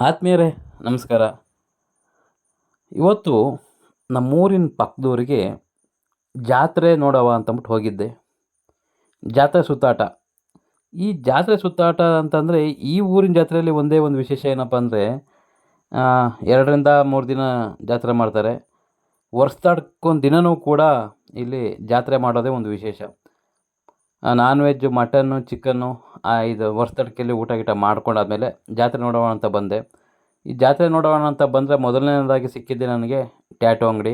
ಆತ್ಮೀಯರೇ, ನಮಸ್ಕಾರ. ಇವತ್ತು ನಮ್ಮೂರಿನ ಪಕ್ಕದೂರಿಗೆ ಜಾತ್ರೆ ನೋಡವ ಅಂತಂದ್ಬಿಟ್ಟು ಹೋಗಿದ್ದೆ. ಜಾತ್ರೆ ಸುತ್ತಾಟ. ಈ ಜಾತ್ರೆ ಸುತ್ತಾಟ ಅಂತಂದರೆ ಈ ಊರಿನ ಜಾತ್ರೆಯಲ್ಲಿ ಒಂದೇ ಒಂದು ವಿಶೇಷ ಏನಪ್ಪ ಅಂದರೆ 2ರಿಂದ 3 ದಿನ ಜಾತ್ರೆ ಮಾಡ್ತಾರೆ. ವರ್ಷದಾಡ್ಕೊಂದು ದಿನವೂ ಕೂಡ ಇಲ್ಲಿ ಜಾತ್ರೆ ಮಾಡೋದೇ ಒಂದು ವಿಶೇಷ. ನಾನ್ ವೆಜ್, ಮಟನ್ನು, ಚಿಕನ್ನು ಇದು ವರ್ಷದಡ್ಕೆಯಲ್ಲಿ ಊಟ ಗೀಟ ಮಾಡ್ಕೊಂಡಾದ್ಮೇಲೆ ಜಾತ್ರೆ ನೋಡೋಣ ಅಂತ ಬಂದೆ. ಈ ಜಾತ್ರೆ ನೋಡೋಣ ಅಂತ ಬಂದರೆ ಮೊದಲನೇದಾಗಿ ಸಿಕ್ಕಿದ್ದೆ ನನಗೆ ಟ್ಯಾಟೂ ಅಂಗಡಿ.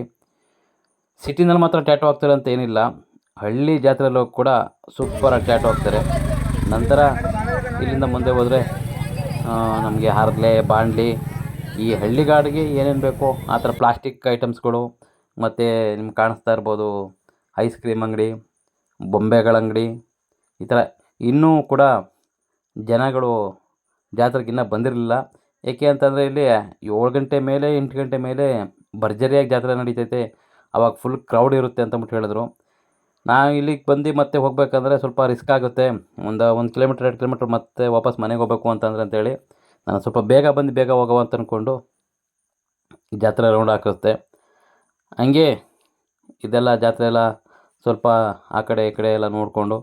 ಸಿಟಿನಲ್ಲಿ ಮಾತ್ರ ಟ್ಯಾಟೂ ಹಾಕ್ತಾರೆ ಅಂತ ಏನಿಲ್ಲ, ಹಳ್ಳಿ ಜಾತ್ರೆಯಲ್ಲಿ ಹೋಗಿ ಕೂಡ ಸೂಪರಾಗಿ ಟ್ಯಾಟೂ ಹಾಕ್ತಾರೆ. ನಂತರ ಇಲ್ಲಿಂದ ಮುಂದೆ ಹೋದರೆ ನಮಗೆ ಹರಳೆ, ಬಾಣಲಿ, ಈ ಹಳ್ಳಿಗಾಡಿಗೆ ಏನೇನು ಬೇಕೋ ಆ ಥರ ಪ್ಲಾಸ್ಟಿಕ್ ಐಟಮ್ಸ್ಗಳು, ಮತ್ತು ನಿಮ್ಗೆ ಕಾಣಿಸ್ತಾ ಇರ್ಬೋದು ಐಸ್ ಕ್ರೀಮ್ ಅಂಗಡಿ, ಬೊಂಬೆಗಳ ಅಂಗಡಿ, ಈ ಥರ ಇನ್ನೂ ಕೂಡ ಜನಗಳು ಜಾತ್ರೆಗೆ ಇನ್ನೂ ಬಂದಿರಲಿಲ್ಲ. ಏಕೆ ಅಂತಂದರೆ ಇಲ್ಲಿ 7 ಗಂಟೆ ಮೇಲೆ 8 ಗಂಟೆ ಮೇಲೆ ಭರ್ಜರಿಯಾಗಿ ಜಾತ್ರೆ ನಡೀತೈತೆ, ಆವಾಗ ಫುಲ್ ಕ್ರೌಡ್ ಇರುತ್ತೆ ಅಂತಂದ್ಬಿಟ್ಟು ಹೇಳಿದ್ರು. ನಾನು ಇಲ್ಲಿಗೆ ಬಂದು ಮತ್ತೆ ಹೋಗಬೇಕಂದ್ರೆ ಸ್ವಲ್ಪ ರಿಸ್ಕ್ ಆಗುತ್ತೆ, ಒಂದು 1 ಕಿಲೋಮೀಟ್ರ್ 2 ಕಿಲೋಮೀಟ್ರ್ ಮತ್ತೆ ವಾಪಸ್ ಮನೆಗೆ ಹೋಗಬೇಕು ಅಂತಂದರೆ ನಾನು ಸ್ವಲ್ಪ ಬೇಗ ಬಂದು ಬೇಗ ಹೋಗುವ ಅಂತ ಅಂದ್ಕೊಂಡು ಜಾತ್ರೆ ರೌಂಡ್ ಹಾಕಿರುತ್ತೆ. ಹಂಗೆ ಇದೆಲ್ಲ ಜಾತ್ರೆ ಎಲ್ಲ ಸ್ವಲ್ಪ ಆ ಕಡೆ ಈ ಕಡೆ ಎಲ್ಲ ನೋಡಿಕೊಂಡು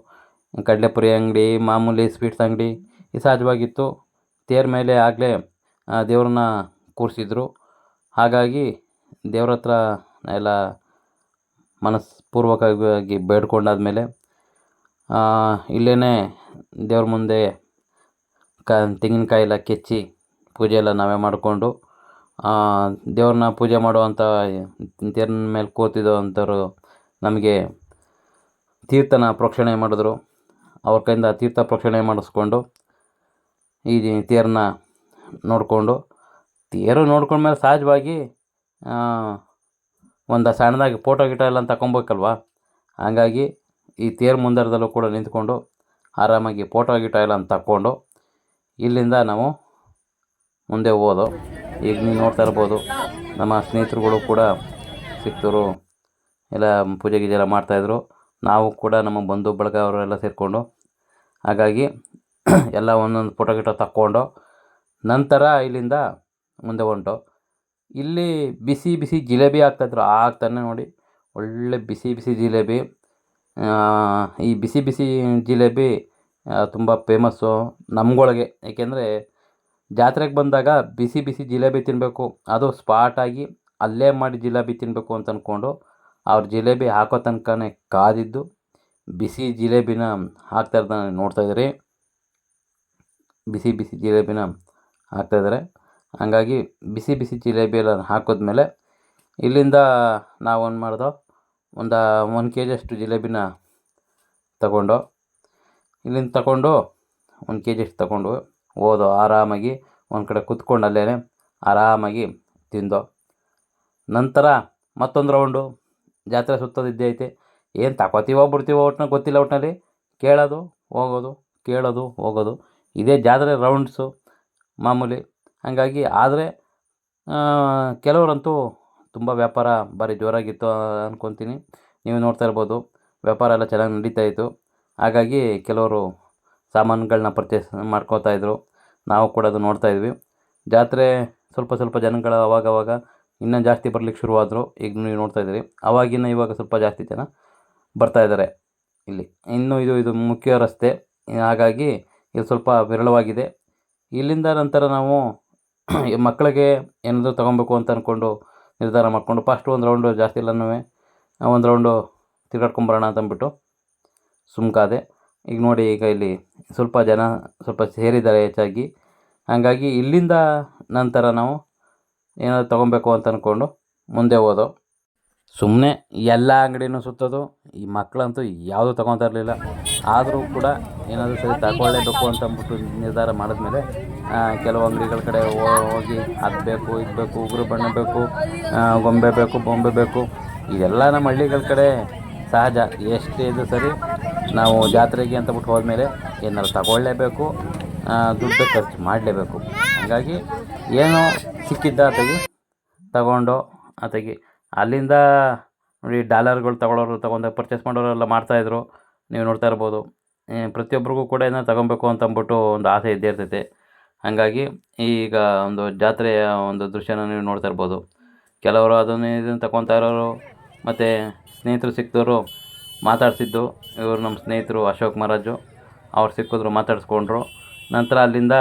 ಕಡಲೆಪುರಿ ಅಂಗಡಿ, ಮಾಮೂಲಿ ಸ್ವೀಟ್ಸ್ ಅಂಗಡಿ ಈ ಸಹಜವಾಗಿತ್ತು. ತೇರ ಮೇಲೆ ಆಗಲೇ ದೇವ್ರನ್ನ ಕೂರಿಸಿದ್ರು. ಹಾಗಾಗಿ ದೇವ್ರ ಹತ್ರ ಎಲ್ಲ ಮನಸ್ಪೂರ್ವಕವಾಗಿ ಬೇಡ್ಕೊಂಡಾದ್ಮೇಲೆ ಇಲ್ಲೇ ದೇವ್ರ ಮುಂದೆ ತೆಂಗಿನಕಾಯಿ ಎಲ್ಲ ಕೆಚ್ಚಿ ಪೂಜೆ ಎಲ್ಲ ನಾವೇ ಮಾಡಿಕೊಂಡು ದೇವ್ರನ್ನ ಪೂಜೆ ಮಾಡುವಂಥ ತೇರಿನ ಮೇಲೆ ಕೂತಿದ್ದೋ ಅಂಥವ್ರು ನಮಗೆ ತೀರ್ಥನ ಪ್ರೋಕ್ಷಣೆ ಮಾಡಿದ್ರು. ಅವ್ರ ಕೈಯಿಂದ ತೀರ್ಥ ಪ್ರೋಕ್ಷಣೆ ಮಾಡಿಸ್ಕೊಂಡು ಈ ತೇರನ್ನ ನೋಡಿಕೊಂಡು, ತೇರು ನೋಡ್ಕೊಂಡ್ಮೇಲೆ ಸಹಜವಾಗಿ ಒಂದು ಸಣ್ಣದಾಗಿ ಫೋಟೋ ಗಿಟೋ ಎಲ್ಲ ತಗೊಬೇಕಲ್ವ. ಹಾಗಾಗಿ ಈ ತೇರು ಮುಂದರದಲ್ಲೂ ಕೂಡ ನಿಂತ್ಕೊಂಡು ಆರಾಮಾಗಿ ಫೋಟೋ ಗಿಟೋ ಎಲ್ಲ ತಕ್ಕೊಂಡು ಇಲ್ಲಿಂದ ನಾವು ಮುಂದೆ ಹೋದೋ. ಈಗ ನೀವು ನೋಡ್ತಾ ಇರ್ಬೋದು ನಮ್ಮ ಸ್ನೇಹಿತರುಗಳು ಕೂಡ ಸಿಕ್ತರು, ಎಲ್ಲ ಪೂಜೆ ಗೀಜೆ ಎಲ್ಲ ಮಾಡ್ತಾಯಿದ್ರು. ನಾವು ಕೂಡ ನಮ್ಮ ಬಂಧು ಬಳಗ ಅವರೆಲ್ಲ ಸೇರಿಕೊಂಡು ಹಾಗಾಗಿ ಎಲ್ಲ ಒಂದೊಂದು ಫೋಟೋ ಗಿಟೋ ತಕ್ಕೊಂಡು ನಂತರ ಇಲ್ಲಿಂದ ಮುಂದೆ ಹೊಂಟು. ಇಲ್ಲಿ ಬಿಸಿ ಬಿಸಿ ಜಿಲೇಬಿ ಹಾಕ್ತಾಯಿದ್ರು. ಆಗ್ತಾನೆ ನೋಡಿ, ಒಳ್ಳೆ ಬಿಸಿ ಬಿಸಿ ಜಿಲೇಬಿ. ಈ ಬಿಸಿ ಬಿಸಿ ಜಿಲೇಬಿ ತುಂಬ ಫೇಮಸ್ಸು ನಮ್ಗಳಿಗೆ. ಏಕೆಂದರೆ ಜಾತ್ರೆಗೆ ಬಂದಾಗ ಬಿಸಿ ಬಿಸಿ ಜಿಲೇಬಿ ತಿನ್ನಬೇಕು, ಅದು ಸ್ಪಾಟಾಗಿ ಅಲ್ಲೇ ಮಾಡಿ ಜಿಲೇಬಿ ತಿನ್ನಬೇಕು ಅಂತ ಅಂದ್ಕೊಂಡು ಅವ್ರ ಜಿಲೇಬಿ ಹಾಕೋ ತನಕನೇ ಕಾದಿದ್ದು ಬಿಸಿ ಜಿಲೇಬಿನ ಹಾಕ್ತಾಯಿರೋದನ್ನ ನೋಡ್ತಾಯಿದ್ರಿ. ಬಿಸಿ ಬಿಸಿ ಜಿಲೇಬಿನ ಹಾಕ್ತಾಯಿದ್ದಾರೆ. ಹಾಗಾಗಿ ಬಿಸಿ ಬಿಸಿ ಜಿಲೇಬಿ ಎಲ್ಲ ಹಾಕಿದ್ಮೇಲೆ ಇಲ್ಲಿಂದ ನಾವೇನು ಮಾಡ್ದೋ, ಒಂದು 1 ಕೆ ಜಿಯಷ್ಟು ಜಿಲೇಬಿನ ತಗೊಂಡು ಇಲ್ಲಿಂದ ತಗೊಂಡು 1 ಕೆ ಜಿಯಷ್ಟು ತಗೊಂಡು ಹೋದೋ. ಆರಾಮಾಗಿ ಒಂದು ಕಡೆ ಕೂತ್ಕೊಂಡು ಅಲ್ಲೇ ಆರಾಮಾಗಿ ತಿಂದೋ. ನಂತರ ಮತ್ತೊಂದು ರೌಂಡು ಜಾತ್ರೆ ಸುತ್ತೋದಿದ್ದೇ ಐತೆ. ಏನು ತಗೋತೀವೋ ಬಿಡ್ತೀವೋ ಒಟ್ಟಿನಲ್ಲಿ ಗೊತ್ತಿಲ್ಲ, ಒಟ್ಟಿನಲ್ಲಿ ಕೇಳೋದು ಹೋಗೋದು, ಕೇಳೋದು ಹೋಗೋದು, ಇದೇ ಜಾತ್ರೆ ರೌಂಡ್ಸು ಮಾಮೂಲಿ. ಹಾಗಾಗಿ ಆದರೆ ಕೆಲವರಂತೂ ತುಂಬ ವ್ಯಾಪಾರ ಭಾರಿ ಜೋರಾಗಿತ್ತು ಅಂದ್ಕೊತೀನಿ. ನೀವು ನೋಡ್ತಾ ಇರ್ಬೋದು, ವ್ಯಾಪಾರ ಎಲ್ಲ ಚೆನ್ನಾಗಿ ನಡೀತಾಯಿತ್ತು. ಹಾಗಾಗಿ ಕೆಲವರು ಸಾಮಾನುಗಳನ್ನ ಪರ್ಚೇಸ್ ಮಾಡ್ಕೋತಾಯಿದ್ರು. ನಾವು ಕೂಡ ಅದು ನೋಡ್ತಾಯಿದ್ವಿ. ಜಾತ್ರೆ ಸ್ವಲ್ಪ ಸ್ವಲ್ಪ ಜನಗಳು ಅವಾಗವಾಗ ಇನ್ನೂ ಜಾಸ್ತಿ ಬರ್ಲಿಕ್ಕೆ ಶುರುವಾದರು. ಈಗ ನೀವು ನೋಡ್ತಾಯಿದ್ದೀರಿ, ಅವಾಗಿನ ಇವಾಗ ಸ್ವಲ್ಪ ಜಾಸ್ತಿ ಜನ ಬರ್ತಾಯಿದ್ದಾರೆ ಇಲ್ಲಿ. ಇನ್ನೂ ಇದು ಮುಖ್ಯ ರಸ್ತೆ, ಹಾಗಾಗಿ ಇದು ಸ್ವಲ್ಪ ವಿರಳವಾಗಿದೆ. ಇಲ್ಲಿಂದ ನಂತರ ನಾವು ಮಕ್ಕಳಿಗೆ ಏನಾದರೂ ತೊಗೊಬೇಕು ಅಂತ ಅಂದ್ಕೊಂಡು ನಿರ್ಧಾರ ಮಾಡಿಕೊಂಡು ಫಸ್ಟ್ ಒಂದು ರೌಂಡು, ಜಾಸ್ತಿ ಇಲ್ಲನೂ ಒಂದು ರೌಂಡು ತಿರ್ಗಾಡ್ಕೊಂಬರೋಣ ಅಂತಂದ್ಬಿಟ್ಟು ಸುಮ್ಕಾದೆ. ಈಗ ನೋಡಿ, ಈಗ ಇಲ್ಲಿ ಸ್ವಲ್ಪ ಜನ ಸ್ವಲ್ಪ ಸೇರಿದ್ದಾರೆ ಹೆಚ್ಚಾಗಿ. ಹಾಗಾಗಿ ಇಲ್ಲಿಂದ ನಂತರ ನಾವು ಏನಾದರೂ ತೊಗೊಬೇಕು ಅಂತ ಅಂದ್ಕೊಂಡು ಮುಂದೆ ಹೋದೋ. ಸುಮ್ಮನೆ ಎಲ್ಲ ಅಂಗಡಿನೂ ಸುತ್ತೋದು. ಈ ಮಕ್ಕಳಂತೂ ಯಾವುದೂ ತೊಗೊತಾ ಇರಲಿಲ್ಲ. ಆದರೂ ಕೂಡ ಏನಾದರೂ ಸರಿ ತಗೊಳ್ಳೇಬೇಕು ಅಂತ ಅಂದ್ಬಿಟ್ಟು ನಿರ್ಧಾರ ಮಾಡಿದ್ಮೇಲೆ ಕೆಲವು ಅಂಗಡಿಗಳ ಕಡೆ ಹೋಗಿ ಅದು ಬೇಕು, ಇದು ಬೇಕು, ಉಗುರು ಬಣ್ಣ ಬೇಕು, ಗೊಂಬೆ ಬೇಕು, ಬೊಂಬೆ ಬೇಕು, ಇದೆಲ್ಲ ನಮ್ಮ ಹಳ್ಳಿಗಳ ಕಡೆ ಸಹಜ. ಎಷ್ಟೇ ಇದು ಸರಿ, ನಾವು ಜಾತ್ರೆಗೆ ಅಂತ ಬಿಟ್ಟು ಹೋದ್ಮೇಲೆ ಏನಾದ್ರು ತಗೊಳ್ಳೇಬೇಕು, ದುಡ್ಡು ಖರ್ಚು ಮಾಡಲೇಬೇಕು. ಹಾಗಾಗಿ ಏನೋ ಸಿಕ್ಕಿದ್ದ ಆತಗೆ ತಗೊಂಡು ಆತಗೆ ಅಲ್ಲಿಂದ ನೋಡಿ ಡಾಲರ್ಗಳು ತಗೊಳ್ಳೋರು, ಪರ್ಚೇಸ್ ಮಾಡೋರೆಲ್ಲ ಮಾಡ್ತಾಯಿದ್ರು. ನೀವು ನೋಡ್ತಾ ಇರ್ಬೋದು. ಪ್ರತಿಯೊಬ್ಬರಿಗೂ ಕೂಡ ಏನೋ ತಗೊಬೇಕು ಅಂತ ಅಂದ್ಬಿಟ್ಟು ಒಂದು ಆಸೆ ಇದ್ದೇ ಇರ್ತೈತೆ. ಹಾಗಾಗಿ ಈಗ ಒಂದು ಜಾತ್ರೆಯ ಒಂದು ದೃಶ್ಯನ ನೀವು ನೋಡ್ತಾ ಇರ್ಬೋದು. ಕೆಲವರು ಅದನ್ನು ಇದನ್ನು ತಗೊತಾ ಇರೋರು, ಮತ್ತು ಸ್ನೇಹಿತರು ಸಿಕ್ಕಿದವರು ಮಾತಾಡಿಸಿದ್ದು. ಇವರು ನಮ್ಮ ಸ್ನೇಹಿತರು ಅಶೋಕ್ ಮಹಾರಾಜು, ಅವ್ರು ಸಿಕ್ಕಿದ್ರು, ಮಾತಾಡಿಸ್ಕೊಂಡ್ರು. ನಂತರ ಅಲ್ಲಿಂದ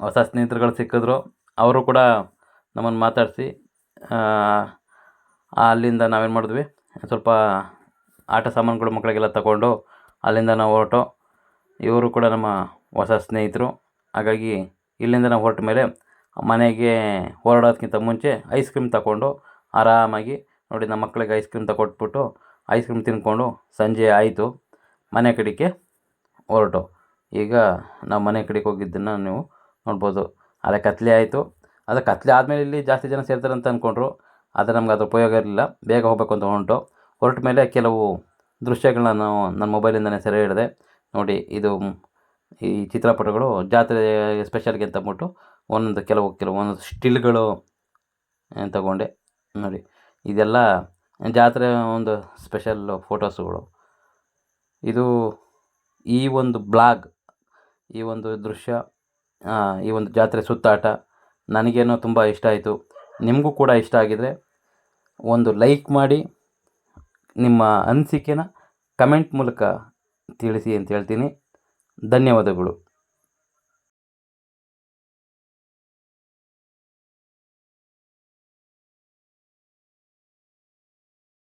ಹೊಸ ಸ್ನೇಹಿತರುಗಳು ಸಿಕ್ಕಿದ್ರು, ಅವರು ಕೂಡ ನಮ್ಮನ್ನು ಮಾತಾಡಿಸಿ ಅಲ್ಲಿಂದ ನಾವೇನು ಮಾಡಿದ್ವಿ, ಸ್ವಲ್ಪ ಆಟ ಸಾಮಾನುಗಳು ಮಕ್ಕಳಿಗೆಲ್ಲ ತಗೊಂಡು ಅಲ್ಲಿಂದ ನಾವು ಹೊರಟು. ಇವರು ಕೂಡ ನಮ್ಮ ಹೊಸ ಸ್ನೇಹಿತರು. ಹಾಗಾಗಿ ಇಲ್ಲಿಂದ ನಾವು ಹೊರಟ ಮೇಲೆ ಮನೆಗೆ ಹೊರಡೋದಕ್ಕಿಂತ ಮುಂಚೆ ಐಸ್ ಕ್ರೀಮ್ ತಗೊಂಡು ಆರಾಮಾಗಿ ನೋಡಿ ನಮ್ಮ ಮಕ್ಕಳಿಗೆ ಐಸ್ ಕ್ರೀಮ್ ತಗೊಟ್ಬಿಟ್ಟು ಐಸ್ ಕ್ರೀಮ್ ತಿಂದ್ಕೊಂಡು ಸಂಜೆ ಆಯಿತು, ಮನೆ ಕಡೆಗೆ ಹೊರಟು. ಈಗ ನಾವು ಮನೆ ಕಡೆಗೆ ಹೋಗಿದ್ದನ್ನು ನೀವು ನೋಡ್ಬೋದು. ಅದೇ ಕತ್ಲೆ ಆಯಿತು. ಅದು ಕತ್ಲೆ ಆದಮೇಲೆ ಇಲ್ಲಿ ಜಾಸ್ತಿ ಜನ ಸೇರ್ತಾರೆ ಅಂತ ಅಂದ್ಕೊಂಡ್ರು, ಆದರೆ ನಮ್ಗೆ ಅದು ಉಪಯೋಗ ಇರಲಿಲ್ಲ. ಬೇಗ ಹೋಗಬೇಕು ಅಂತ ಹೊರಟ ಮೇಲೆ ಕೆಲವು ದೃಶ್ಯಗಳನ್ನ ನಾವು ನನ್ನ ಮೊಬೈಲಿಂದನೇ ಸೆರೆ ಹಿಡಿದೆ. ನೋಡಿ, ಇದು ಈ ಚಿತ್ರಪಟಗಳು ಜಾತ್ರೆ ಸ್ಪೆಷಲ್ಗೆ ಅಂತ ಅಂದ್ಬಿಟ್ಟು ಒಂದೊಂದು ಸ್ಟಿಲ್ಗಳು ತಗೊಂಡೆ. ನೋಡಿ, ಇದೆಲ್ಲ ಜಾತ್ರೆ ಒಂದು ಸ್ಪೆಷಲ್ ಫೋಟೋಸುಗಳು. ಇದು ಈ ಒಂದು ಬ್ಲಾಗ್, ಈ ಒಂದು ದೃಶ್ಯ, ಈ ಒಂದು ಜಾತ್ರೆ ಸುತ್ತಾಟ ನನಗೇನೋ ತುಂಬ ಇಷ್ಟ ಆಯಿತು. ನಿಮಗೂ ಕೂಡ ಇಷ್ಟ ಆಗಿದರೆ ಒಂದು ಲೈಕ್ ಮಾಡಿ, ನಿಮ್ಮ ಅನಿಸಿಕೆನ ಕಮೆಂಟ್ ಮೂಲಕ ತಿಳಿಸಿ ಅಂತ ಹೇಳ್ತೀನಿ. ಧನ್ಯವಾದಗಳು.